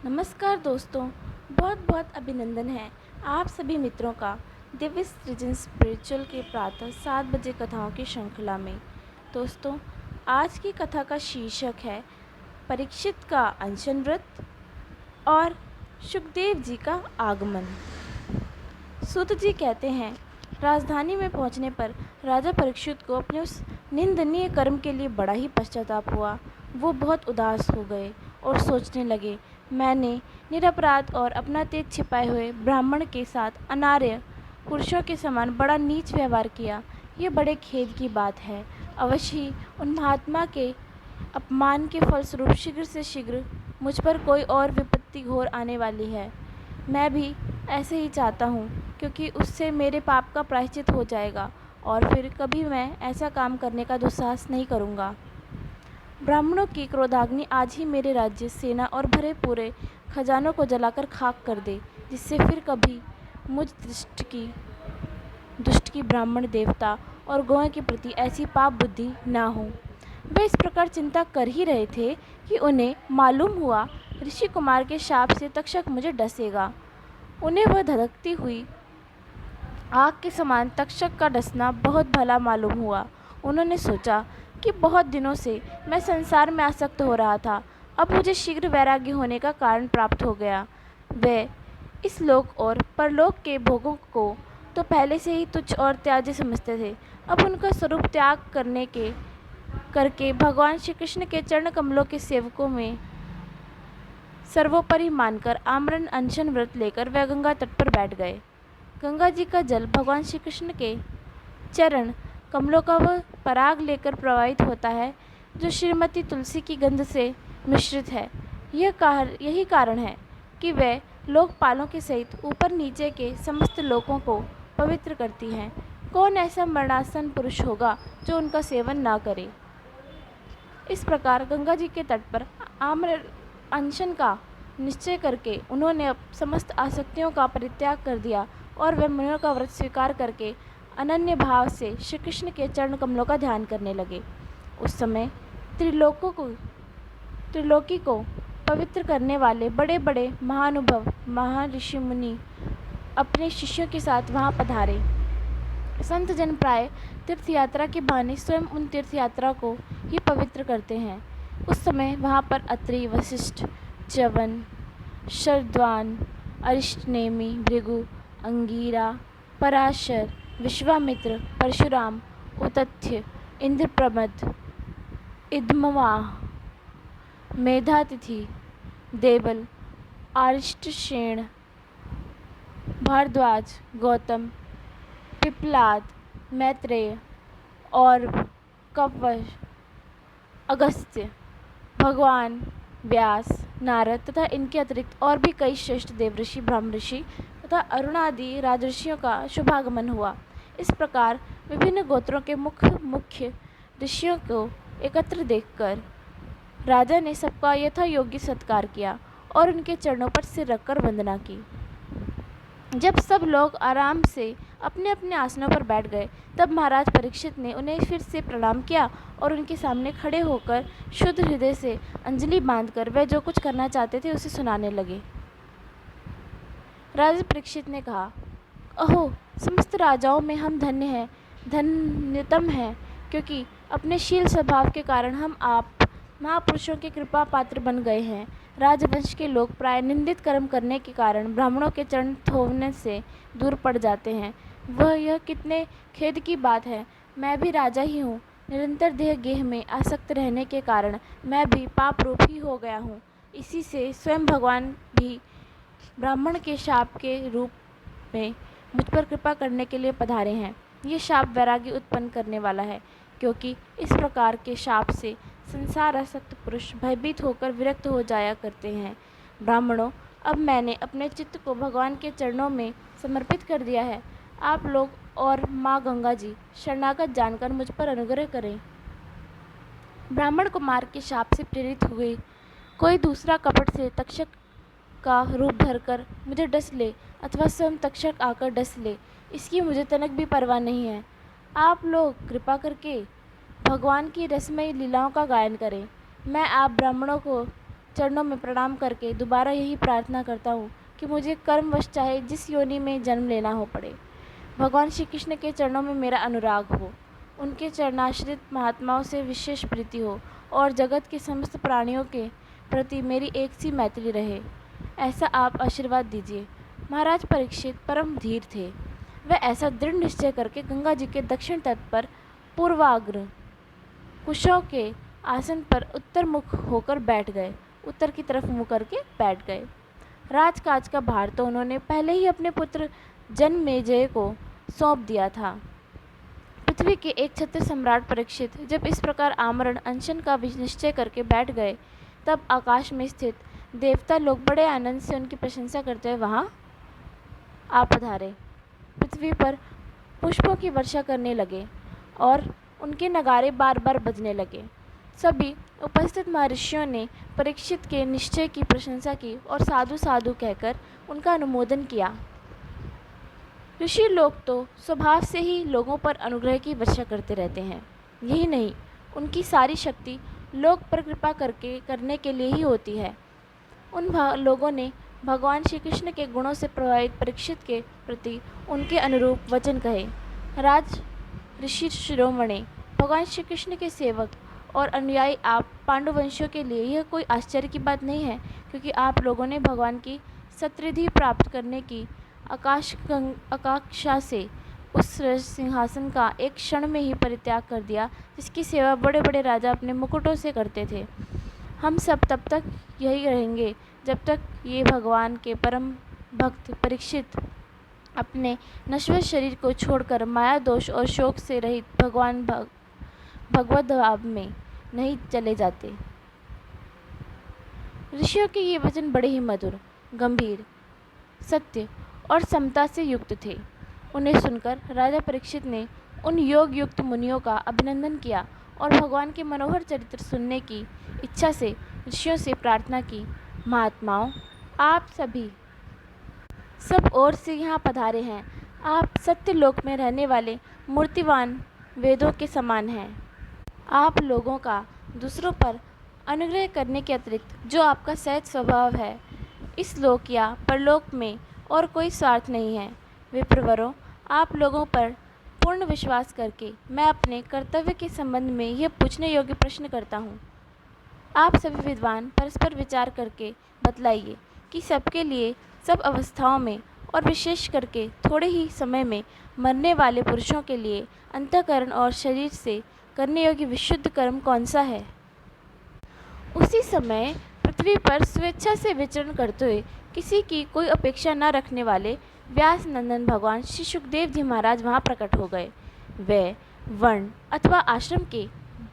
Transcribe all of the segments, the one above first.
नमस्कार दोस्तों, बहुत बहुत अभिनंदन है आप सभी मित्रों का दिव्य सृजन स्पिरिचुअल के प्रातः 7 बजे कथाओं की श्रृंखला में। दोस्तों, आज की कथा का शीर्षक है परीक्षित का अनशन व्रत और सुखदेव जी का आगमन। सूत जी कहते हैं, राजधानी में पहुंचने पर राजा परीक्षित को अपने उस निंदनीय कर्म के लिए बड़ा ही पश्चाताप हुआ। वो बहुत उदास हो गए और सोचने लगे, मैंने निरपराध और अपना तेज छिपाए हुए ब्राह्मण के साथ अनार्य पुरुषों के समान बड़ा नीच व्यवहार किया। ये बड़े खेद की बात है। अवश्य ही उन महात्मा के अपमान के फलस्वरूप शीघ्र से शीघ्र मुझ पर कोई और विपत्ति घोर आने वाली है। मैं भी ऐसे ही चाहता हूँ, क्योंकि उससे मेरे पाप का प्रायश्चित हो जाएगा और फिर कभी मैं ऐसा काम करने का दुस्साहस नहीं करूँगा। ब्राह्मणों की क्रोधाग्नि आज ही मेरे राज्य, सेना और भरे पूरे खजानों को जलाकर खाक कर दे, जिससे फिर कभी मुझ दुष्ट की ब्राह्मण देवता और गौओं के प्रति ऐसी पाप बुद्धि ना हो। वे इस प्रकार चिंता कर ही रहे थे कि उन्हें मालूम हुआ ऋषि कुमार के शाप से तक्षक मुझे डसेगा। उन्हें वह धधकती हुई आग के समान तक्षक का डसना बहुत भला मालूम हुआ। उन्होंने सोचा कि बहुत दिनों से मैं संसार में आसक्त हो रहा था, अब मुझे शीघ्र वैराग्य होने का कारण प्राप्त हो गया। वे इस लोक और परलोक के भोगों को तो पहले से ही तुच्छ और त्याज्य समझते थे, अब उनका स्वरूप त्याग करके भगवान श्री कृष्ण के चरण कमलों के सेवकों में सर्वोपरि मानकर आमरण अनशन व्रत लेकर वे गंगा तट पर बैठ गए। गंगा जी का जल भगवान श्री कृष्ण के चरण कमलों का वह पराग लेकर प्रवाहित होता है, जो श्रीमती तुलसी की गंध से मिश्रित है। यही कारण है कि वे लोकपालों के सहित ऊपर नीचे के समस्त लोकों को पवित्र करती हैं। कौन ऐसा मरणासन पुरुष होगा जो उनका सेवन ना करे। इस प्रकार गंगा जी के तट पर आम्र अनशन का निश्चय करके उन्होंने समस्त आसक्तियों का परित्याग कर दिया और वे मुनियों का व्रत स्वीकार करके अनन्य भाव से श्री कृष्ण के चरण कमलों का ध्यान करने लगे। उस समय त्रिलोकी को पवित्र करने वाले बड़े बड़े महानुभव महर्षि मुनि अपने शिष्यों के साथ वहाँ पधारे। संत जन प्राय तीर्थ यात्रा के बहाने स्वयं उन तीर्थ यात्रा को ही पवित्र करते हैं। उस समय वहाँ पर अत्रि, वशिष्ठ, च्यवन, शरद्वान, अरिष्टनेमि, भृगु, अंगीरा, पराशर, विश्वामित्र, परशुराम, उतथ्य, इंद्रप्रमद, इदमवाह, मेधातिथि, देवल, आरिष्टशेण, भारद्वाज, गौतम, पिप्लाद, मैत्रेय और कपवश, अगस्त्य, भगवान व्यास, नारद तथा इनके अतिरिक्त और भी कई श्रेष्ठ देवऋषि, ब्रह्मऋषि तथा अरुणादि राजऋषियों का शुभागमन हुआ। इस प्रकार विभिन्न गोत्रों के मुख्य ऋषियों को एकत्र देखकर राजा ने सबका यथा योग्य सत्कार किया और उनके चरणों पर सिर रखकर वंदना की। जब सब लोग आराम से अपने अपने आसनों पर बैठ गए, तब महाराज परीक्षित ने उन्हें फिर से प्रणाम किया और उनके सामने खड़े होकर शुद्ध हृदय से अंजलि बांधकर वे जो कुछ करना चाहते थे उसे सुनाने लगे। राजा परीक्षित ने कहा, अहो, समस्त राजाओं में हम धन्य हैं, धन्यतम हैं, क्योंकि अपने शील स्वभाव के कारण हम आप महापुरुषों के कृपा पात्र बन गए हैं। राजवंश के लोग प्राय निंदित कर्म करने के कारण ब्राह्मणों के चरण थोवने से दूर पड़ जाते हैं। यह कितने खेद की बात है। मैं भी राजा ही हूँ। निरंतर देह गेह में आसक्त रहने के कारण मैं भी पाप रूप ही हो गया हूँ। इसी से स्वयं भगवान भी ब्राह्मण के शाप के रूप में मुझ पर कृपा करने के लिए पधारे हैं। ये शाप वैराग्य उत्पन्न करने वाला है, क्योंकि इस प्रकार के शाप से संसार आसक्त पुरुष भयभीत होकर विरक्त हो जाया करते हैं। ब्राह्मणों, अब मैंने अपने चित्त को भगवान के चरणों में समर्पित कर दिया है। आप लोग और माँ गंगा जी शरणागत जानकर मुझ पर अनुग्रह करें। ब्राह्मण कुमार के शाप से प्रेरित हुए कोई दूसरा कपट से तक्षक का रूप धरकर मुझे डस ले अथवा स्वयं तक्षक आकर डस ले, इसकी मुझे तनक भी परवाह नहीं है। आप लोग कृपा करके भगवान की रसमयी लीलाओं का गायन करें। मैं आप ब्राह्मणों को चरणों में प्रणाम करके दोबारा यही प्रार्थना करता हूँ कि मुझे कर्मवश चाहे जिस योनि में जन्म लेना हो पड़े, भगवान श्री कृष्ण के चरणों में मेरा अनुराग हो, उनके चरणाश्रित महात्माओं से विशेष प्रीति हो और जगत के समस्त प्राणियों के प्रति मेरी एक सी मैत्री रहे, ऐसा आप आशीर्वाद दीजिए। महाराज परीक्षित परम धीर थे। वह ऐसा दृढ़ निश्चय करके गंगा जी के दक्षिण तट पर पूर्वाग्र कुशों के आसन पर उत्तर मुख होकर बैठ गए, उत्तर की तरफ मुँह करके बैठ गए। राजकाज का भार तो उन्होंने पहले ही अपने पुत्र जन्मेजय को सौंप दिया था। पृथ्वी के एक छत्र सम्राट परीक्षित जब इस प्रकार आमरण अनशन का निश्चय करके बैठ गए, तब आकाश में स्थित देवता लोग बड़े आनंद से उनकी प्रशंसा करते हुए वहाँ आ पधारे। पृथ्वी पर पुष्पों की वर्षा करने लगे और उनके नगारे बार बार बजने लगे। सभी उपस्थित महर्षियों ने परीक्षित के निश्चय की प्रशंसा की और साधु साधु कहकर उनका अनुमोदन किया। ऋषि लोग तो स्वभाव से ही लोगों पर अनुग्रह की वर्षा करते रहते हैं। यही नहीं, उनकी सारी शक्ति लोग पर कृपा करने के लिए ही होती है। उन लोगों ने भगवान श्री कृष्ण के गुणों से प्रभावित परीक्षित के प्रति उनके अनुरूप वचन कहे। राज ऋषि शिरोमणि, भगवान श्री कृष्ण के सेवक और अनुयायी आप पांडुवंशियों के लिए यह कोई आश्चर्य की बात नहीं है, क्योंकि आप लोगों ने भगवान की सत्रिधि प्राप्त करने की आकांक्षा से उस सिंहासन का एक क्षण में ही परित्याग कर दिया, जिसकी सेवा बड़े बड़े राजा अपने मुकुटों से करते थे। हम सब तब तक यही रहेंगे जब तक ये भगवान के परम भक्त परीक्षित अपने नश्वर शरीर को छोड़कर माया दोष और शोक से रहित भगवत भाव में नहीं चले जाते। ऋषियों के ये वचन बड़े ही मधुर, गंभीर, सत्य और समता से युक्त थे। उन्हें सुनकर राजा परीक्षित ने उन योग युक्त मुनियों का अभिनंदन किया और भगवान के मनोहर चरित्र सुनने की इच्छा से ऋषियों से प्रार्थना की, महात्माओं, आप सभी सब ओर से यहाँ पधारे हैं। आप सत्य लोक में रहने वाले मूर्तिवान वेदों के समान हैं। आप लोगों का दूसरों पर अनुग्रह करने के अतिरिक्त जो आपका सहज स्वभाव है, इस लोक या परलोक में और कोई स्वार्थ नहीं है। विप्रवरों, आप लोगों पर पूर्ण विश्वास करके मैं अपने कर्तव्य के संबंध में यह पूछने योग्य प्रश्न करता हूँ। आप सभी विद्वान परस्पर विचार करके बतलाइए कि सबके लिए सब अवस्थाओं में और विशेष करके थोड़े ही समय में मरने वाले पुरुषों के लिए अंतःकरण और शरीर से करने योग्य विशुद्ध कर्म कौन सा है। उसी समय पृथ्वी पर स्वेच्छा से विचरण करते हुए किसी की कोई अपेक्षा न रखने वाले व्यास नंदन भगवान श्री सुखदेव जी महाराज वहाँ प्रकट हो गए। वे वर्ण अथवा आश्रम के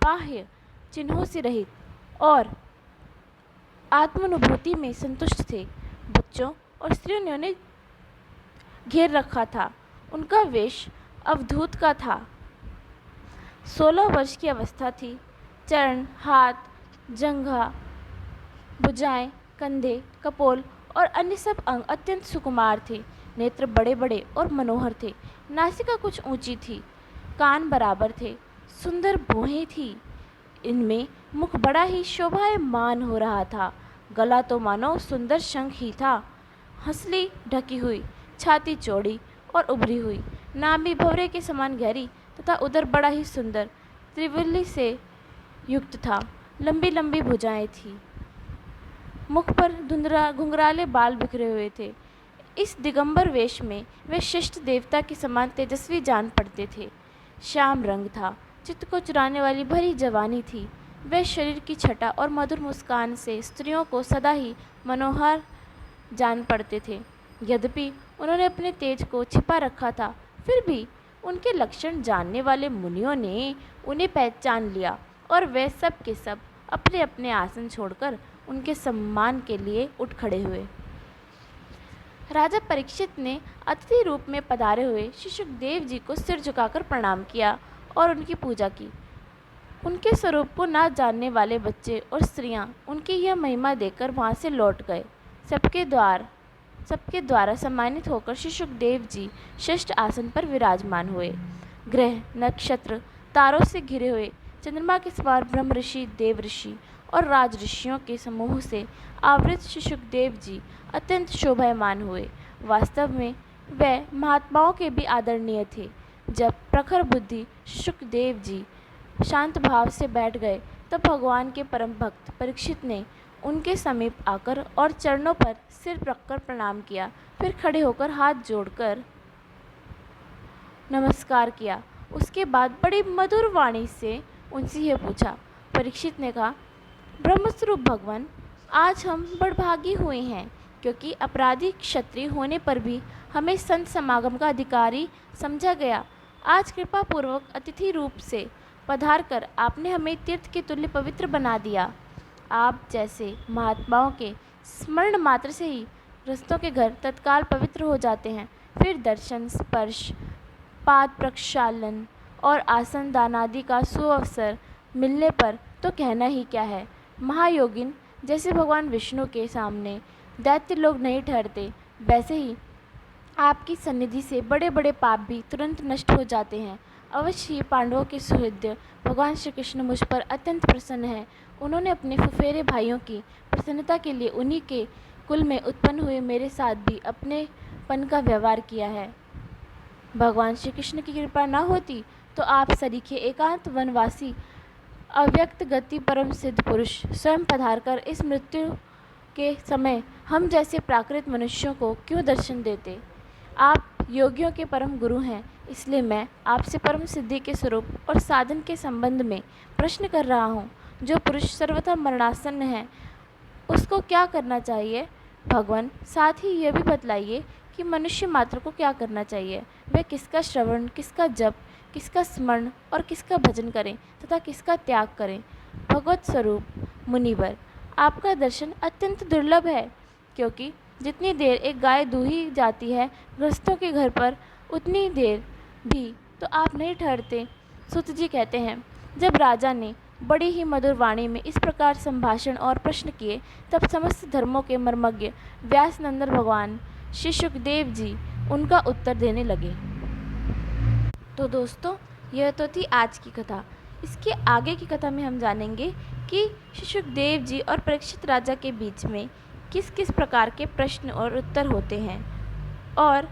बाह्य चिन्हों से रहित और आत्मानुभूति में संतुष्ट थे। बच्चों और स्त्रियों ने उन्हें घेर रखा था। उनका वेश अवधूत का था। 16 वर्ष की अवस्था थी। चरण, हाथ, जंघा, भुजाएं, कंधे, कपोल और अन्य सब अंग अत्यंत सुकुमार थे। नेत्र बड़े बड़े और मनोहर थे। नासिका कुछ ऊंची थी। कान बराबर थे। सुंदर भौहें थी। इनमें मुख बड़ा ही शोभायमान हो रहा था। गला तो मानो सुंदर शंख ही था। हंसली ढकी हुई, छाती चौड़ी और उभरी हुई, नाभि भंवरे के समान गहरी तथा उदर बड़ा ही सुंदर त्रिवल्ली से युक्त था। लंबी लंबी भुजाएं थी। मुख पर घुंघराले बाल बिखरे हुए थे। इस दिगंबर वेश में वे शिष्ट देवता के समान तेजस्वी जान पड़ते थे। श्याम रंग था। चित्त को चुराने वाली भरी जवानी थी। वे शरीर की छटा और मधुर मुस्कान से स्त्रियों को सदा ही मनोहर जान पड़ते थे। यद्यपि उन्होंने अपने तेज को छिपा रखा था, फिर भी उनके लक्षण जानने वाले मुनियों ने उन्हें पहचान लिया और वे सब के सब अपने अपने आसन छोड़कर उनके सम्मान के लिए उठ खड़े हुए। राजा परीक्षित ने अतिथि रूप में पधारे हुए श्री सुखदेव जी को सिर झुकाकर प्रणाम किया और उनकी पूजा की। उनके स्वरूप को न जानने वाले बच्चे और स्त्रियां उनकी यह महिमा देखकर वहां से लौट गए। सबके द्वारा सम्मानित होकर श्री सुखदेव जी श्रेष्ठ आसन पर विराजमान हुए। ग्रह, नक्षत्र, तारों से घिरे हुए चंद्रमा के समान ब्रह्म ऋषि, देव ऋषि और राज ऋषियों के समूह से आवृत श्री सुखदेव जी अत्यंत शोभायमान हुए। वास्तव में वे महात्माओं के भी आदरणीय थे। जब प्रखर बुद्धि सुखदेव जी शांत भाव से बैठ गए तब भगवान के परम भक्त परीक्षित ने उनके समीप आकर और चरणों पर सिर रखकर प्रणाम किया। फिर खड़े होकर हाथ जोड़कर नमस्कार किया। उसके बाद बड़ी मधुर वाणी से उनसे यह पूछा। परीक्षित ने कहा, ब्रह्मस्वरूप भगवान, आज हम बड़भागी हुए हैं, क्योंकि अपराधी क्षत्रिय होने पर भी हमें संत समागम का अधिकारी समझा गया। आज कृपा पूर्वक अतिथि रूप से पधार कर आपने हमें तीर्थ के तुल्य पवित्र बना दिया। आप जैसे महात्माओं के स्मरण मात्र से ही गृहस्थों के घर तत्काल पवित्र हो जाते हैं। फिर दर्शन, स्पर्श, पाद प्रक्षालन और आसन दान आदि का सुअवसर मिलने पर तो कहना ही क्या है। महायोगिन जैसे भगवान विष्णु के सामने दैत्य लोग नहीं ठहरते, वैसे ही आपकी सन्निधि से बड़े बड़े पाप भी तुरंत नष्ट हो जाते हैं। अवश्य ही पांडवों के सुहृद भगवान श्री कृष्ण मुझ पर अत्यंत प्रसन्न हैं। उन्होंने अपने फुफेरे भाइयों की प्रसन्नता के लिए उन्हीं के कुल में उत्पन्न हुए मेरे साथ भी अपनेपन का व्यवहार किया है। भगवान श्री कृष्ण की कृपा न होती तो आप सरीखे एकांत वनवासी अव्यक्त गति परम सिद्ध पुरुष स्वयं पधार कर इस मृत्यु के समय हम जैसे प्राकृत मनुष्यों को क्यों दर्शन देते। आप योगियों के परम गुरु हैं, इसलिए मैं आपसे परम सिद्धि के स्वरूप और साधन के संबंध में प्रश्न कर रहा हूँ। जो पुरुष सर्वथा मरणासन्न है उसको क्या करना चाहिए? भगवान, साथ ही यह भी बतलाइए कि मनुष्य मात्र को क्या करना चाहिए। वे किसका श्रवण, किसका जप, किसका स्मरण और किसका भजन करें तथा किसका त्याग करें। भगवत स्वरूप मुनिवर, आपका दर्शन अत्यंत दुर्लभ है, क्योंकि जितनी देर एक गाय दूही जाती है गृहस्थों के घर पर, उतनी देर भी तो आप नहीं ठहरते। सुत जी कहते हैं, जब राजा ने बड़ी ही मधुर वाणी में इस प्रकार संभाषण और प्रश्न किए, तब समस्त धर्मों के मर्मज्ञ व्यास नंदन भगवान श्री सुखदेव जी उनका उत्तर देने लगे। तो दोस्तों, यह तो थी आज की कथा। इसके आगे की कथा में हम जानेंगे कि श्री सुखदेव जी और परीक्षित राजा के बीच में किस किस प्रकार के प्रश्न और उत्तर होते हैं और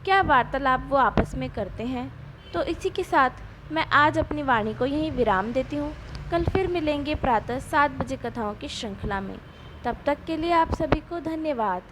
क्या वार्तालाप वो आपस में करते हैं। तो इसी के साथ मैं आज अपनी वाणी को यहीं विराम देती हूँ। कल फिर मिलेंगे प्रातः 7 बजे कथाओं की श्रृंखला में। तब तक के लिए आप सभी को धन्यवाद।